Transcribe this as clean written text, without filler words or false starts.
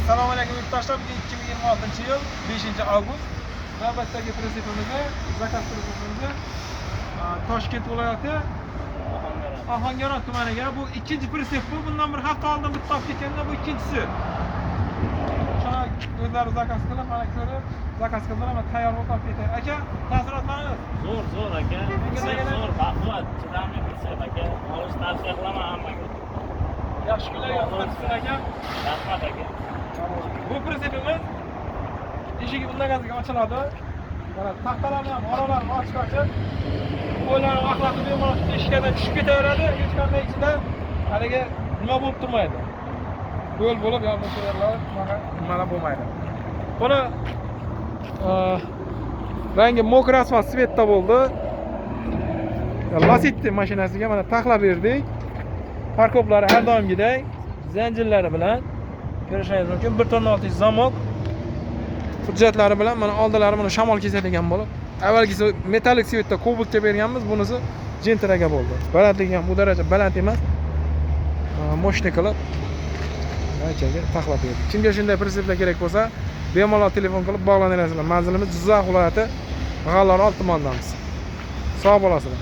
Assalomu alaykum yurtdoshlar. Bugun 2026-yil 5-avgust. Navbatdagi pressimizni, zakaz pressimizni Toshkent viloyati Ohangaron tumaniga. Bu ikkinchi pressif bu. Bundan bir hafta oldin bitta olib ketganda bu ikkinchisi. Shuna o'zlari zakaz qilib, mana ko'rib, zakaz qildilar, men tayyor bo'lib olib ketay. Aka, taassurotlaringiz? Zo'r aka. Zo'r, baquvvat, chidamli pressif aka. Olish tavsiya qilaman hammaga. Yaxshi kunlarga xizmat aka. Rahmat aka. Bu pressifimiz eshigi bundan gaziga ochiladi. Mana taxtalarni ham oralarini ochib ochib, qo'ylarni vaqtlatib bemalol eshikdan tushib ketaveradi. Hech qanday ichida haligi nima bo'lib turmaydi. Yo'l bo'lib yonboshlarlar mana bo'lmaydi. Buni rangi mokr asfalt svetda bo'ldi. Lasetti mashinasiga mana taxlab berdik. Parkoplari har doimgidek zanjirlari bilan ko'rishingiz mumkin. 1.6 zamok. Hujjatlari bilan mana oldilari buni shamol kesadigan bo'lib, avvalgisi metallik svetda kobaltga berganmiz, bunisi jentiraga bo'ldi. Balandligi ham bu daraja baland emas. Moshni qilib anchaga taxlab berdik. Kimga shunday pressiflar kerak bo'lsa, bemalol telefon qilib bog'lanaverasizlar. Manzilimiz Jizzax viloyati G'allor tumanidamiz. Sog' bo'lasizlar.